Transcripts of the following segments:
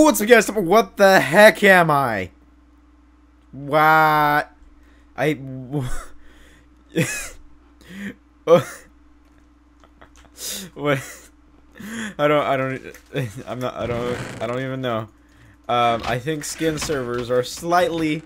what's up, guys? What the heck am I? What? What? I don't even know. I think skin servers are slightly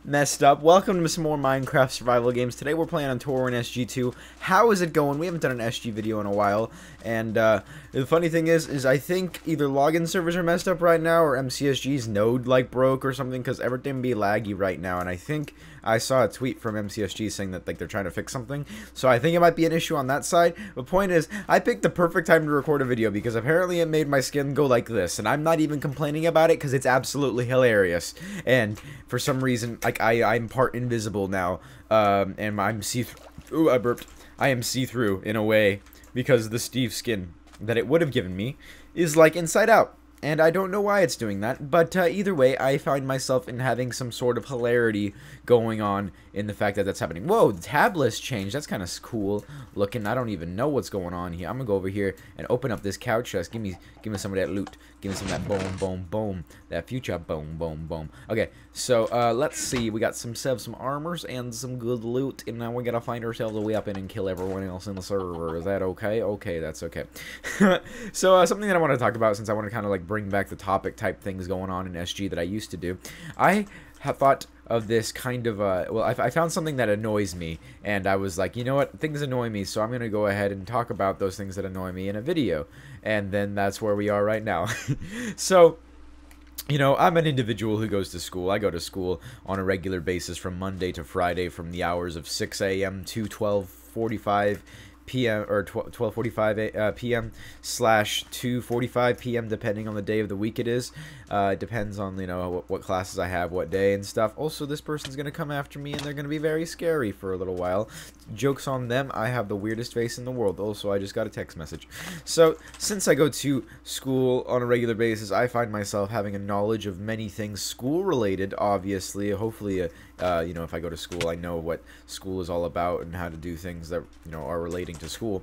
messed up. Welcome to some more Minecraft survival games. Today we're playing on Torin SG2. How is it going? We haven't done an SG video in a while, and the funny thing is I think either login servers are messed up right now, or MCSG's node broke or something, because everything be laggy right now. And I think I saw a tweet from MCSG saying that they're trying to fix something, so I think it might be an issue on that side. The point is, I picked the perfect time to record a video because apparently it made my skin go like this, and I'm not even complaining about it because it's absolutely hilarious. And for some reason, I'm part invisible now, and I'm see-through. Ooh, I burped. I am see-through in a way because the Steve skin that it would have given me is like inside out. And I don't know why it's doing that, but either way, I find myself in having some sort of hilarity going on in the fact that that's happening. Whoa, the tab list changed. That's kind of cool looking. I don't even know what's going on here. I'm gonna go over here and open up this couch chest. Give me some of that loot. Give me some of that boom, boom, boom. That future boom, boom, boom. Okay, so let's see. We got some armors and some good loot, and now we gotta find ourselves a weapon and kill everyone else in the server. Is that okay? Okay, that's okay. So something that I want to talk about, since I want to kind of like bring back the topic type things going on in SG that I used to do. I have thought of this kind of well, I found something that annoys me, and I was like, you know what, things annoy me, so I'm gonna go ahead and talk about those things that annoy me in a video. And then that's where we are right now. So, you know, I'm an individual who goes to school. I go to school on a regular basis from Monday to Friday, from the hours of 6 a.m. to 12:45 p.m. or 12:45 p.m. / 2:45 p.m. depending on the day of the week it is. It depends on, you know, what classes I have, what day and stuff. Also, this person's gonna come after me, and they're gonna be very scary for a little while. Joke's on them. I have the weirdest face in the world. Also, I just got a text message. So, since I go to school on a regular basis, I find myself having a knowledge of many things school-related, obviously. Hopefully, you know, if I go to school, I know what school is all about and how to do things that, you know, are relating to school.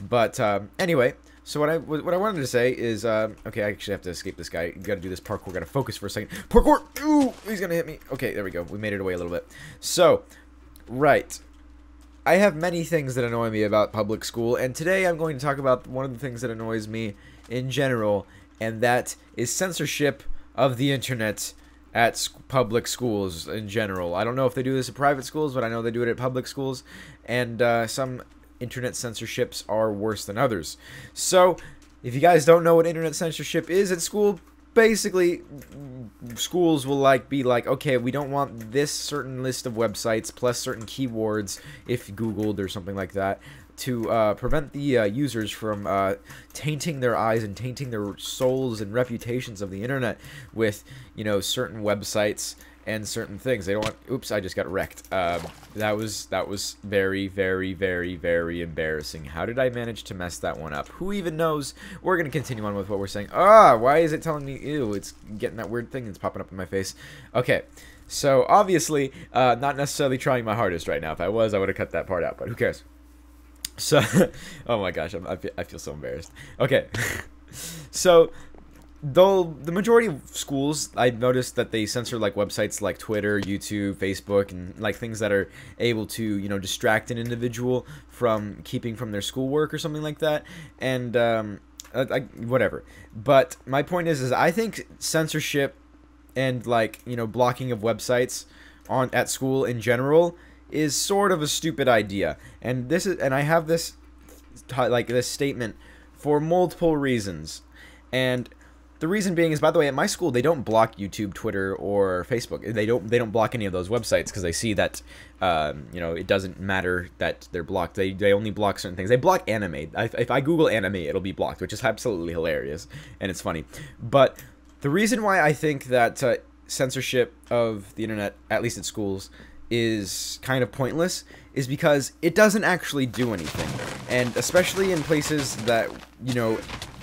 But anyway, so what I wanted to say is, okay, I actually have to escape this guy. You gotta do this parkour. Gotta focus for a second. Parkour! Ooh, he's gonna hit me. Okay, there we go. We made it away a little bit. So, right. I have many things that annoy me about public school, and today I'm going to talk about one of the things that annoys me in general, and that is censorship of the internet at public schools in general. I don't know if they do this at private schools, but I know they do it at public schools, and some internet censorships are worse than others. So, if you guys don't know what internet censorship is at school, basically, schools will be like, okay, we don't want this certain list of websites plus certain keywords, if Googled or something like that, to prevent the users from tainting their eyes and tainting their souls and reputations of the internet with, you know, certain websites and certain things. They don't want. Oops, I just got wrecked. That was very, very, very, very embarrassing. How did I manage to mess that one up? Who even knows? We're gonna continue on with what we're saying. Why is it telling me? Ew, it's getting that weird thing that's popping up in my face. Okay, so obviously, not necessarily trying my hardest right now. If I was, I would have cut that part out. But who cares? So, oh my gosh, I feel so embarrassed. Okay, so. Though the majority of schools, I've noticed that they censor websites like Twitter, YouTube, Facebook, and things that are able to, you know, distract an individual from keeping from their schoolwork or something like that, and whatever. But my point is I think censorship and you know, blocking of websites at school in general is sort of a stupid idea, and I have this this statement for multiple reasons, and the reason being is, by the way, at my school they don't block YouTube, Twitter, or Facebook. They don't block any of those websites because they see that you know, it doesn't matter that they're blocked. They only block certain things. They block anime. If I Google anime, it'll be blocked, which is absolutely hilarious and it's funny. But the reason why I think that censorship of the internet, at least at schools, is kind of pointless is because it doesn't actually do anything, and especially in places that, you know,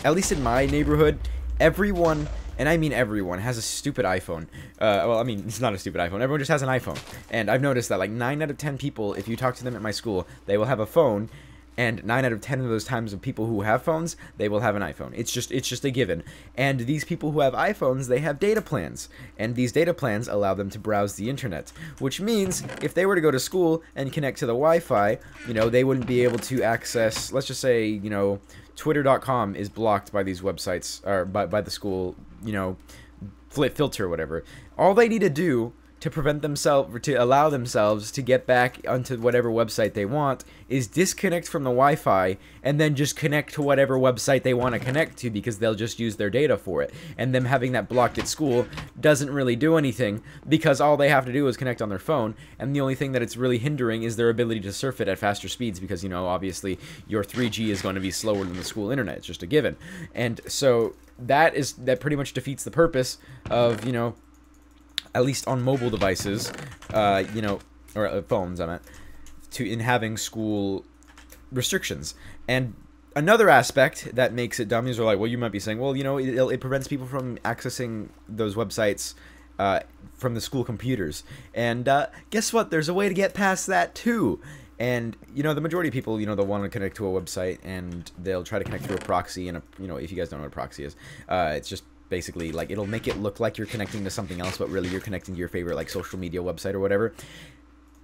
at least in my neighborhood, everyone, and I mean everyone, has a stupid iPhone. Well, I mean, it's not a stupid iPhone. Everyone just has an iPhone. And I've noticed that 9 out of 10 people, if you talk to them at my school, they will have a phone, And 9 out of 10 of those times of people who have phones, they will have an iPhone. It's just a given. And these people who have iPhones, they have data plans. And these data plans allow them to browse the internet. Which means if they were to go to school and connect to the Wi-Fi, you know, they wouldn't be able to access, let's just say, you know, Twitter.com is blocked by these websites, or by the school, you know, filter or whatever. All they need to do to prevent themselves, to allow themselves to get back onto whatever website they want, is disconnect from the Wi-Fi and then just connect to whatever website they want to connect to, because they'll just use their data for it. And them having that blocked at school doesn't really do anything, because all they have to do is connect on their phone, and the only thing that it's really hindering is their ability to surf it at faster speeds, because, you know, obviously your 3G is going to be slower than the school internet. It's just a given. And so that pretty much defeats the purpose of, you know, at least on mobile devices, you know, or phones, I meant, in having school restrictions. And another aspect that makes it dumb is, like, well, you might be saying, well, you know, it prevents people from accessing those websites from the school computers. And guess what? There's a way to get past that too. And, you know, the majority of people, you know, they'll want to connect to a website, and they'll try to connect through a proxy. And, you know, if you guys don't know what a proxy is, it's just basically, like, it'll make it look like you're connecting to something else, but really you're connecting to your favorite, like, social media website or whatever.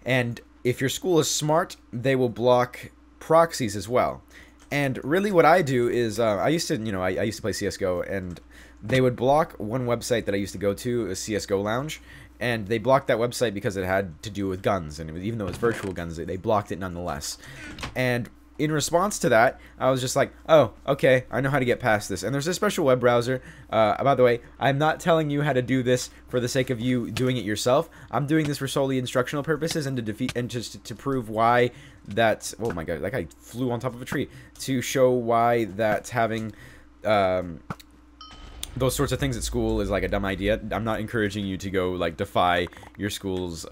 And if your school is smart, they will block proxies as well. And really what I do is, I used to play CSGO, and they would block one website that I used to go to, a CSGO Lounge, and they blocked that website because it had to do with guns, and even though it's virtual guns, they blocked it nonetheless. And in response to that, I was just like, oh, okay, I know how to get past this. And there's a special web browser. By the way, I'm not telling you how to do this for the sake of you doing it yourself. I'm doing this for solely instructional purposes, and to defeat, and just to prove why that, oh my god, that guy flew on top of a tree, to show why that having those sorts of things at school is like a dumb idea. I'm not encouraging you to go, like, defy your school's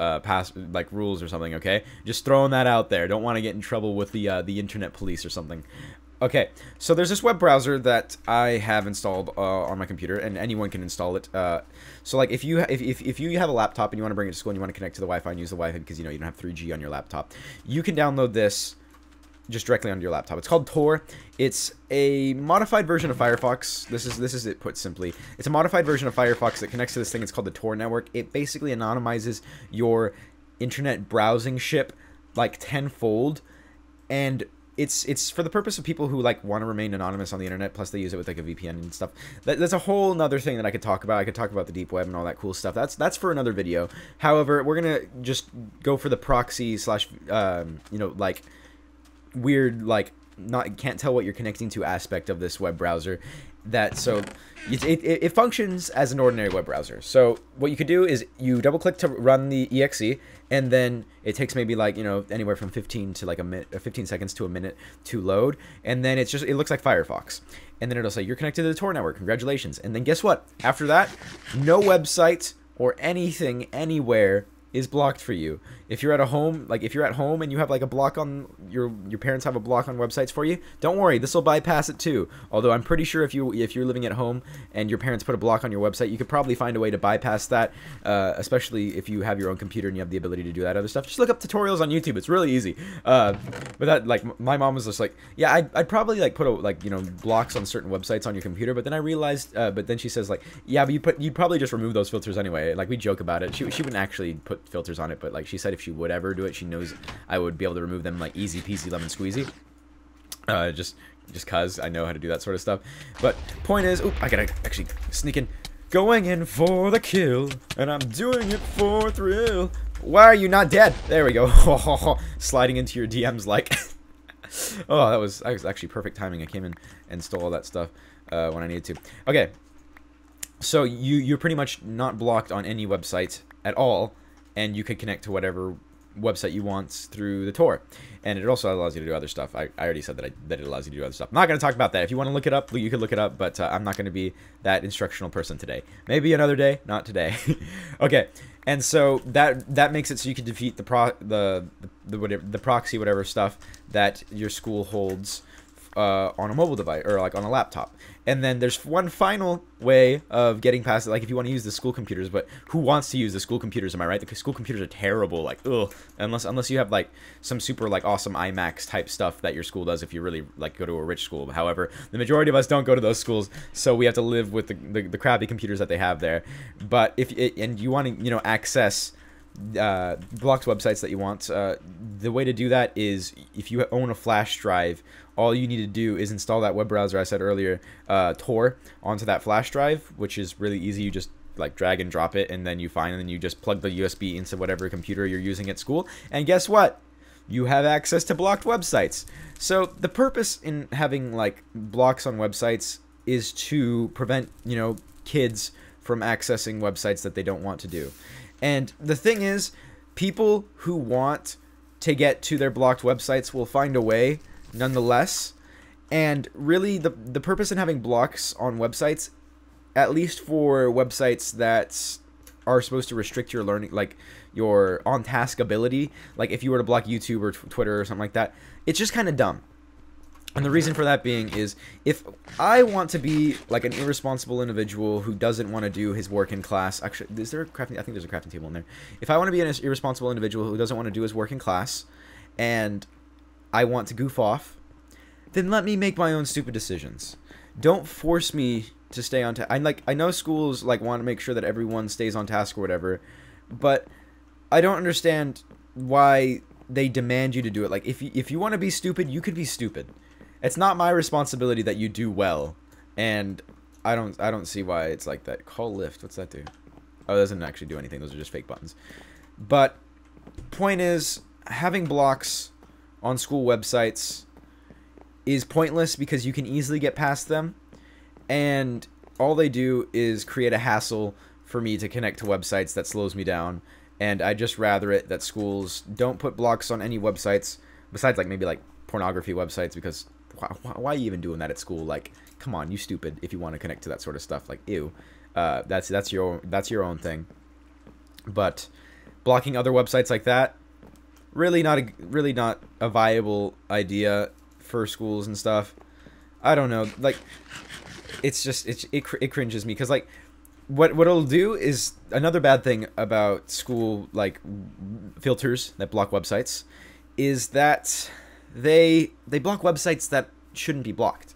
rules or something, okay? Just throwing that out there. Don't want to get in trouble with the internet police or something. Okay, so there's this web browser that I have installed on my computer, and anyone can install it. So, like, if you have a laptop and you want to bring it to school and you want to connect to the Wi-Fi and use the Wi-Fi because, you know, you don't have 3G on your laptop, you can download this just directly onto your laptop. It's called Tor. It's a modified version of Firefox. This is it put simply. It's a modified version of Firefox that connects to this thing. It's called the Tor network. It basically anonymizes your internet browsing ship like tenfold, and it's for the purpose of people who, like, want to remain anonymous on the internet, plus they use it with, like, a VPN and stuff. That's a whole nother thing that I could talk about. I could talk about the deep web and all that cool stuff. That's for another video. However, we're gonna just go for the proxy slash you know, like, weird, like, can't tell what you're connecting to aspect of this web browser. So it functions as an ordinary web browser. So what you could do is you double click to run the exe, and then it takes maybe, like, you know, anywhere from 15 to like 15 seconds to a minute to load, and then it looks like Firefox, and then it'll say you're connected to the Tor network, congratulations. And then guess what? After that, no website or anything anywhere is blocked for you. If you're at home and you have, like, a block on your parents have a block on websites for you, don't worry, this will bypass it too. Although I'm pretty sure if you're living at home and your parents put a block on your website, you could probably find a way to bypass that, especially if you have your own computer and you have the ability to do that other stuff. Just look up tutorials on YouTube. It's really easy. But that, like, my mom was just like, yeah, I'd probably, like, put you know, blocks on certain websites on your computer, but then I realized, but then she says, like, yeah, but you'd probably just remove those filters anyway. Like, we joke about it. She wouldn't actually put filters on it, but, like, she said if she would ever do it, she knows I would be able to remove them, like, easy peasy lemon squeezy. Just cause I know how to do that sort of stuff. But point is, oop, I gotta actually sneak in. Going in for the kill, and I'm doing it for thrill. Why are you not dead? There we go. Sliding into your DMs like. Oh, that was actually perfect timing. I came in and stole all that stuff when I needed to. Okay, so you're pretty much not blocked on any website at all, and you could connect to whatever website you want through the Tor. And it also allows you to do other stuff. I already said that it allows you to do other stuff. I'm not going to talk about that. If you want to look it up, you can look it up, but I'm not going to be that instructional person today. Maybe another day, not today. Okay, and so that makes it so you can defeat the proxy, whatever stuff that your school holds on a mobile device or like on a laptop. And then there's one final way of getting past it, like if you want to use the school computers. But who wants to use the school computers? Am I right? The school computers are terrible. Like, ugh. Unless you have like some super like awesome IMAX type stuff that your school does if you really like go to a rich school. However, the majority of us don't go to those schools, so we have to live with the crappy computers that they have there. But and you want to access blocked websites that you want, the way to do that is if you own a flash drive, all you need to do is install that web browser I said earlier, Tor, onto that flash drive, which is really easy. You just like drag and drop it, and then you just plug the USB into whatever computer you're using at school, and guess what? You have access to blocked websites. So the purpose in having like blocks on websites is to prevent kids from accessing websites that they don't want to do. And the thing is, people who want to get to their blocked websites will find a way nonetheless. And really, the purpose in having blocks on websites, at least for websites that are supposed to restrict your learning, like your on-task ability, like if you were to block YouTube or Twitter or something like that, it's just kind of dumb. And the reason for that being is, if I want to be like an irresponsible individual who doesn't want to do his work in class, actually, is there a crafting? I think there's a crafting table in there. If I want to be an irresponsible individual who doesn't want to do his work in class, and I want to goof off, then let me make my own stupid decisions. Don't force me to stay on task. I know schools like want to make sure that everyone stays on task or whatever, but I don't understand why they demand you to do it. Like if you want to be stupid, you could be stupid. It's not my responsibility that you do well, and I don't see why it's like that. Call lift. What's that do? Oh, it doesn't actually do anything. Those are just fake buttons. But point is, having blocks on school websites is pointless because you can easily get past them, and all they do is create a hassle for me to connect to websites that slows me down. And I'd just rather it that schools don't put blocks on any websites besides like maybe like pornography websites, because why are you even doing that at school? Like, come on, you stupid. If you want to connect to that sort of stuff, like, ew. That's your own thing. But blocking other websites like that, really not a viable idea for schools and stuff. I don't know. Like, it's just it cringes me, because like what it'll do is, another bad thing about school like filters that block websites is that they block websites that shouldn't be blocked.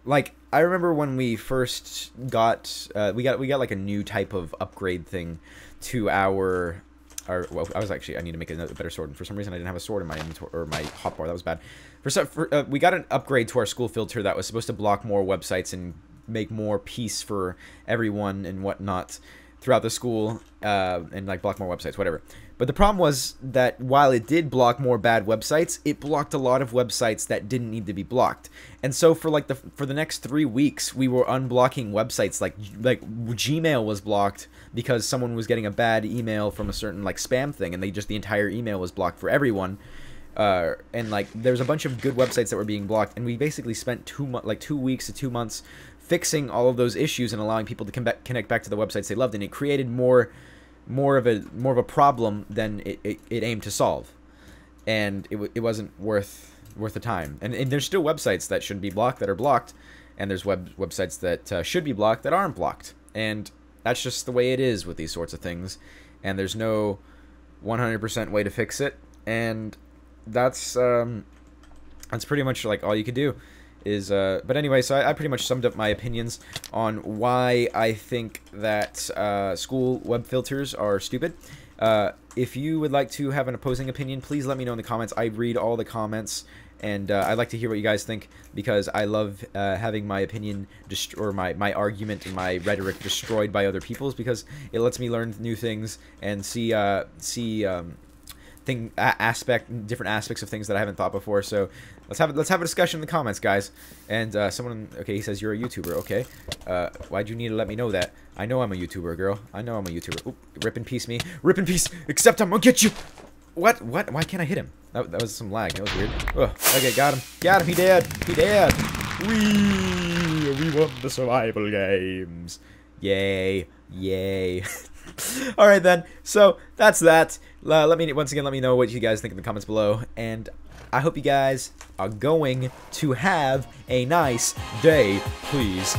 Like, I remember when we first got we got like a new type of upgrade thing to our well, I need to make a better sword, and for some reason I didn't have a sword in my inventory, or my hotbar. That was bad. We got an upgrade to our school filter that was supposed to block more websites and make more peace for everyone and whatnot throughout the school, and like block more websites, whatever. But the problem was that while it did block more bad websites, it blocked a lot of websites that didn't need to be blocked. And so for the next 3 weeks, we were unblocking websites. Like Gmail was blocked because someone was getting a bad email from a certain like spam thing, and the entire email was blocked for everyone. And like there's a bunch of good websites that were being blocked, and we basically spent 2 weeks to 2 months fixing all of those issues and allowing people to connect back to the websites they loved, and it created more of a problem than it aimed to solve, and it wasn't worth the time. And there's still websites that shouldn't be blocked that are blocked, and there's websites that should be blocked that aren't blocked, and that's just the way it is with these sorts of things, and there's no 100% way to fix it, and that's pretty much like all you could do. But anyway, so I pretty much summed up my opinions on why I think that school web filters are stupid. If you would like to have an opposing opinion, please let me know in the comments. I read all the comments, and I'd like to hear what you guys think, because I love having my opinion or my argument and my rhetoric destroyed by other people's, because it lets me learn new things and see different aspects of things that I haven't thought before. So let's have a discussion in the comments, guys. And okay, he says you're a YouTuber. Okay, why'd you need to let me know that? I know I'm a YouTuber, girl. I know I'm a YouTuber. Oop, rip in peace, me. Rip in peace. Except I'm gonna get you. What? Why can't I hit him? That was some lag. That was weird. Ugh. Okay, got him. He dead. We won the survival games. Yay. Alright then, so that's that. let me know what you guys think in the comments below, and I hope you guys are going to have a nice day, please.